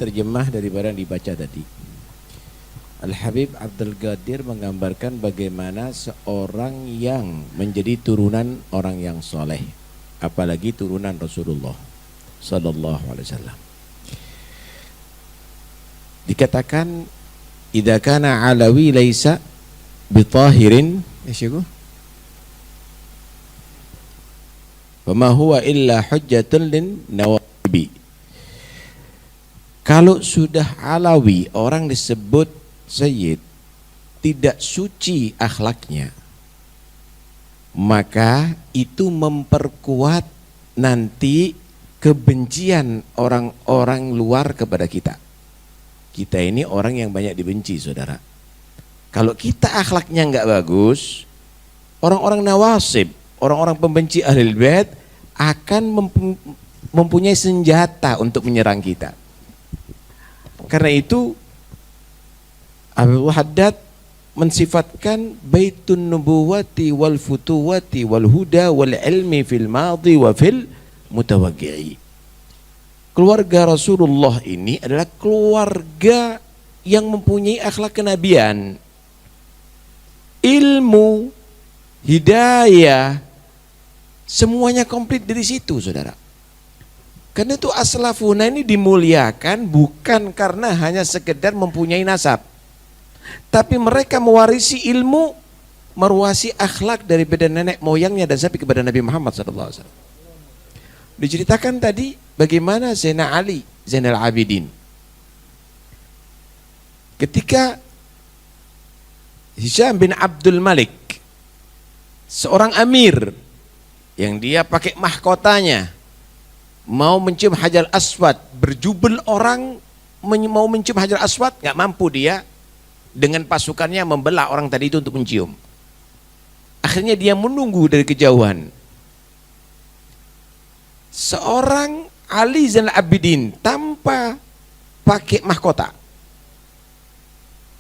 terjemah daripada yang dibaca tadi. Al-Habib Abdul Qadir menggambarkan bagaimana seorang yang menjadi turunan orang yang soleh, apalagi turunan Rasulullah Sallallahu Alaihi Wasallam. Dikatakan idza kana alawi laisa bitahirin wa ma huwa illa hujjatun lin nawabi. Kalau sudah alawi, orang disebut sayyid, tidak suci akhlaknya, maka itu memperkuat nanti kebencian orang-orang luar kepada kita. Kita ini orang yang banyak dibenci, saudara. Kalau kita akhlaknya nggak bagus, orang-orang nawasib, orang-orang pembenci Ahlul Bait akan mempunyai senjata untuk menyerang kita. Karena itu Abu Haddad mensifatkan baitun nubuwati wal futuwati wal huda wal ilmi fil madhi wa fil mutawaqqi'i. Keluarga Rasulullah ini adalah keluarga yang mempunyai akhlak kenabian, ilmu, hidayah, semuanya komplit dari situ, saudara. Karena itu aslafuna ini dimuliakan bukan karena hanya sekedar mempunyai nasab, tapi mereka mewarisi ilmu, mewarisi akhlak daripada nenek moyangnya dan sampai kepada Nabi Muhammad SAW. Diceritakan tadi bagaimana Zainal Ali Zainal Abidin ketika Hisham bin Abdul Malik, seorang amir yang dia pakai mahkotanya, mau mencium Hajar Aswad, berjubel orang mau mencium Hajar Aswad, nggak mampu dia dengan pasukannya membelah orang tadi itu untuk mencium. Akhirnya dia menunggu dari kejauhan. Seorang Ali Zainal Abidin tanpa pakai mahkota,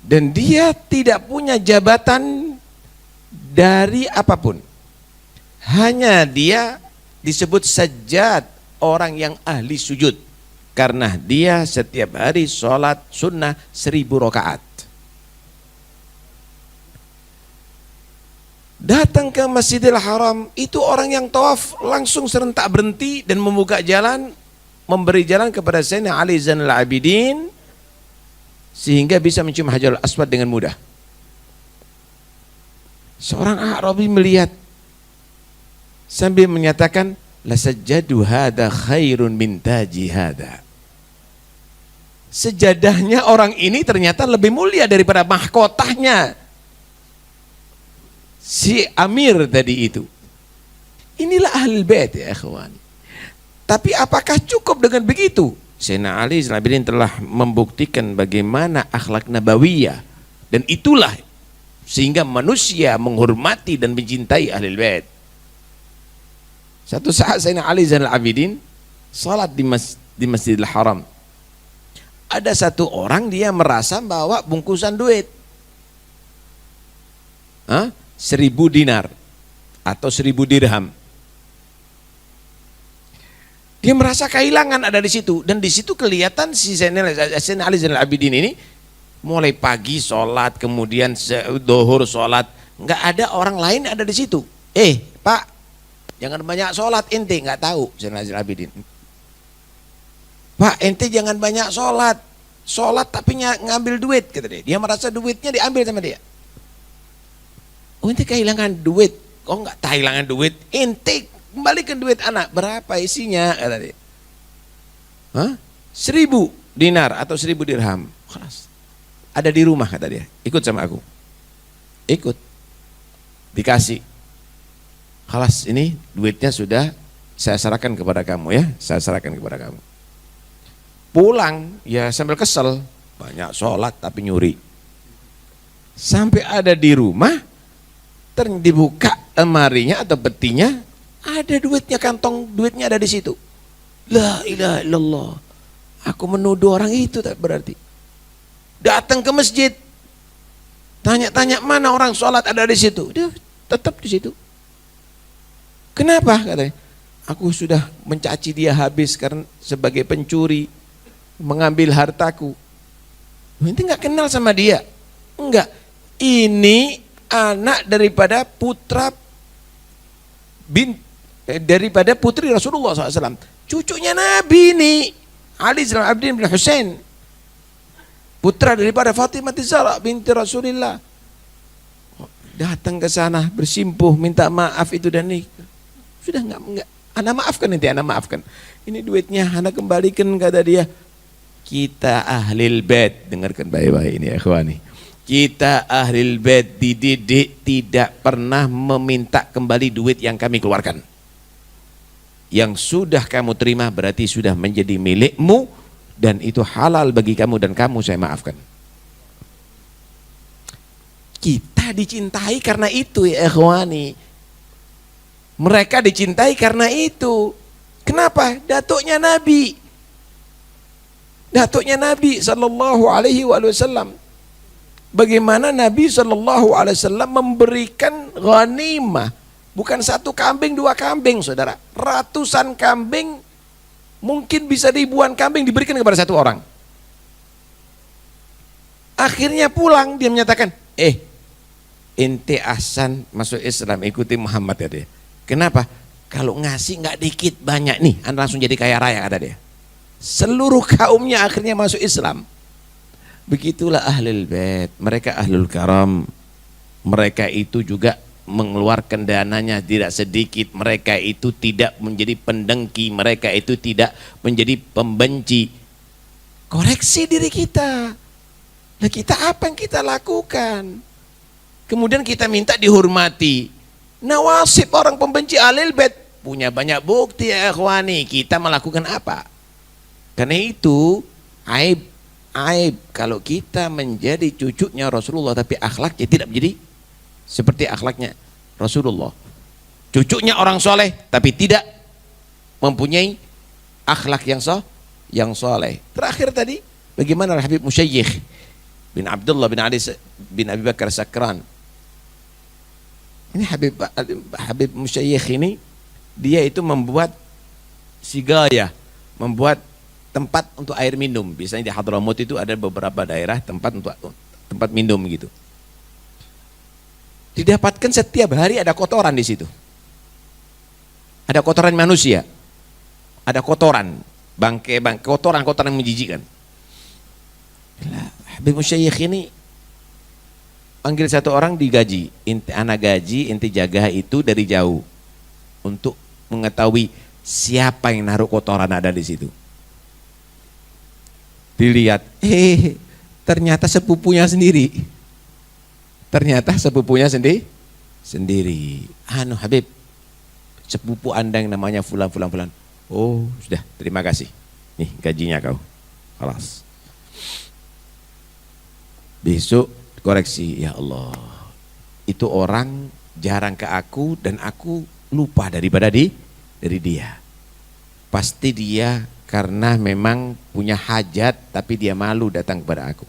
dan dia tidak punya jabatan dari apapun, hanya dia disebut sajjad, orang yang ahli sujud, karena dia setiap hari sholat sunnah 1000 rakaat. Datang ke Masjidil Haram, itu orang yang tawaf langsung serentak berhenti dan membuka jalan, memberi jalan kepada Sayyidina Ali Zainal Abidin, sehingga bisa mencium Hajarul Aswad dengan mudah. Seorang Arabi melihat sambil menyatakan, la sajjadu hada khairun min taji hada. Sejadahnya orang ini ternyata lebih mulia daripada mahkotanya si amir tadi itu. Inilah Ahlul Bait ya ikhwan. Tapi apakah cukup dengan begitu? Sayyidina Ali Zainal Abidin telah membuktikan bagaimana akhlak nabawiyah, dan itulah sehingga manusia menghormati dan mencintai Ahlul Bait. Satu saat Sayyidina Ali Zainal Abidin salat di Masjidil Haram. Ada satu orang dia merasa bawa bungkusan duit. 1000 dinar atau 1000 dirham. Dia merasa kehilangan ada di situ, dan di situ kelihatan si Sayyidina Ali Zainal Abidin ini mulai pagi sholat, kemudian zuhur sholat, nggak ada orang lain ada di situ. Pak, jangan banyak sholat, ente nggak tahu Sayyidina Ali Zainal Abidin. Pak, ente jangan banyak sholat tapi ngambil duit, kata dia. Dia merasa duitnya diambil sama dia. Oh, ente kehilangan duit. Kok nggak kehilangan duit? Ente kembalikan duit anak. Berapa isinya? Kata dia. 1000 dinar atau 1000 dirham. Keras. Ada di rumah, kata dia. Ikut sama aku. Ikut. Dikasih. Kelas ini duitnya sudah saya serahkan kepada kamu ya. Saya serahkan kepada kamu. Pulang ya sambil kesel. Banyak sholat tapi nyuri. Sampai ada di rumah, dibuka lemarinya atau petinya, ada duitnya, kantong duitnya ada di situ. La ilaha illallah. Aku menuduh orang itu, tak berarti. Datang ke masjid, tanya-tanya mana orang sholat ada di situ. Dia tetap di situ. Kenapa? Katanya, aku sudah mencaci dia habis karena sebagai pencuri. mengambil hartaku. Ente nggak kenal sama dia. Enggak. Ini anak daripada daripada putri Rasulullah SAW. Cucunya Nabi ini, Ali bin Abdin bin Husain, putra daripada Fatimah Zahra binti Rasulullah. Datang ke sana bersimpuh minta maaf itu dan ini. Sudah enggak. Ana maafkan nanti, ana maafkan. Ini duitnya ana kembalikan, kata dia. Kita ahlil bait, dengarkan baik-baik ini ya ikhwani. Kita ahlil bait dididik tidak pernah meminta kembali duit yang kami keluarkan. Yang sudah kamu terima berarti sudah menjadi milikmu dan itu halal bagi kamu dan kamu saya maafkan. Kita dicintai karena itu ya ikhwani. Mereka dicintai karena itu. Kenapa? Datuknya Nabi. Datuknya Nabi sallallahu alaihi wasallam. Bagaimana Nabi sallallahu alaihi wasallam memberikan ghanimah, bukan satu kambing, dua kambing, saudara. Ratusan kambing, mungkin bisa ribuan kambing diberikan kepada satu orang. Akhirnya pulang dia menyatakan, ente ahsan masuk Islam, ikuti Muhammad ya dia. Kenapa? Kalau ngasih nggak dikit banyak nih, anda langsung jadi kaya raya, kata dia. Seluruh kaumnya akhirnya masuk Islam. Begitulah ahlul bait, mereka ahlul karam. Mereka itu juga mengeluarkan dananya tidak sedikit. Mereka itu tidak menjadi pendengki, mereka itu tidak menjadi pembenci. Koreksi diri kita. Nah, kita apa yang kita lakukan? Kemudian kita minta dihormati. Nawasib orang pembenci ahlul bait punya banyak bukti ya ikhwani. Kita melakukan apa? Karena itu aib kalau kita menjadi cucunya Rasulullah tapi akhlaknya tidak menjadi seperti akhlaknya Rasulullah. Cucunya orang soleh tapi tidak mempunyai akhlak yang soleh. Terakhir tadi bagaimana Habib Musyayikh bin Abdullah bin Ali bin Abi Bakar Sakran. Ini Habib Musyayikh ini dia itu membuat sigaya, membuat tempat untuk air minum. Biasanya di Hadramaut itu ada beberapa daerah tempat untuk tempat minum gitu. Didapatkan setiap hari ada kotoran di situ. Ada kotoran manusia. Ada kotoran, bangke kotoran menjijikkan. Habib Musyayikh ini panggil satu orang digaji. Ana gaji, inti jaga itu dari jauh untuk mengetahui siapa yang naruh kotoran ada di situ. Dilihat, ternyata sepupunya sendiri. Ternyata sepupunya sendiri. Habib, sepupu anda yang namanya fulan. Oh, sudah, terima kasih. Nih gajinya kau. Kelas. Besok koreksi, ya Allah. Itu orang jarang ke aku dan aku lupa dari dia. Pasti dia karena memang punya hajat tapi dia malu datang kepada aku.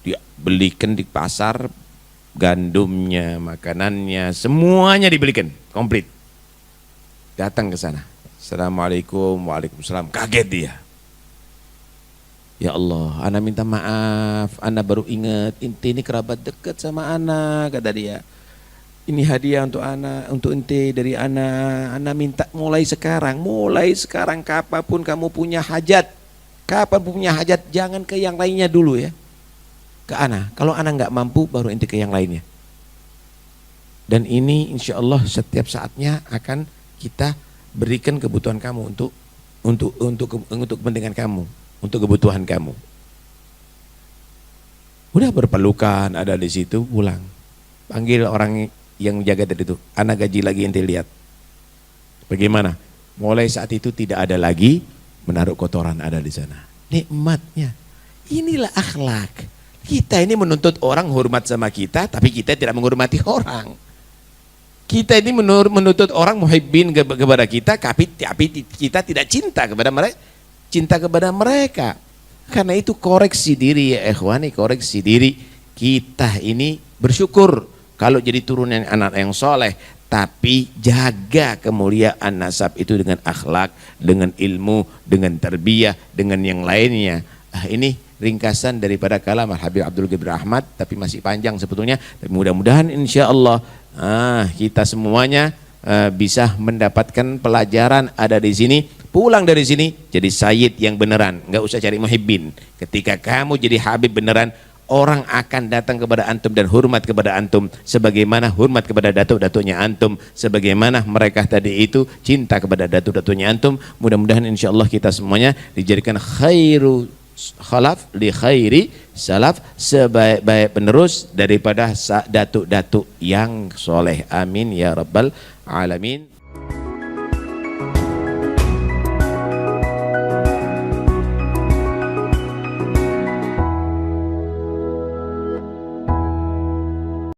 Dia belikan di pasar gandumnya, makanannya, semuanya dibelikan komplit. Datang ke sana. Assalamualaikum, waalaikumsalam. Kaget dia. Ya Allah, ana minta maaf, ana baru ingat inti ini kerabat dekat sama ana, kata dia. Ini hadiah untuk ana, untuk ente dari ana minta mulai sekarang kapanpun kamu punya hajat, jangan ke yang lainnya dulu ya, ke ana. Kalau ana nggak mampu baru ente ke yang lainnya. Dan ini insya Allah setiap saatnya akan kita berikan kebutuhan kamu untuk kepentingan kamu, untuk kebutuhan kamu. Udah berpelukan ada di situ, pulang, panggil orang yang jaga tadi itu, anak gaji lagi ente lihat. Bagaimana? Mulai saat itu tidak ada lagi menaruh kotoran ada di sana. Nikmatnya. Inilah akhlak. Kita ini menuntut orang hormat sama kita, tapi kita tidak menghormati orang. Kita ini menuntut orang muhibbin kepada kita, tapi kita tidak cinta kepada mereka. Karena itu koreksi diri ya ikhwani, koreksi diri. Kita ini bersyukur kalau jadi turunan anak yang soleh, tapi jaga kemuliaan nasab itu dengan akhlak, dengan ilmu, dengan tarbiyah, dengan yang lainnya. Ini ringkasan daripada kalam Habib Abdul Ghani Ahmad, tapi masih panjang sebetulnya. Tapi mudah-mudahan insya Allah kita semuanya bisa mendapatkan pelajaran ada di sini. Pulang dari sini jadi sayyid yang beneran, nggak usah cari muhibbin. Ketika kamu jadi habib beneran, orang akan datang kepada antum dan hormat kepada antum sebagaimana hormat kepada datuk-datuknya antum, sebagaimana mereka tadi itu cinta kepada datuk-datuknya antum. Mudah-mudahan insyaallah kita semuanya dijadikan khairu khalaf li khairi salaf, sebaik-baik penerus daripada datuk-datuk yang soleh. Amin ya rabbal alamin.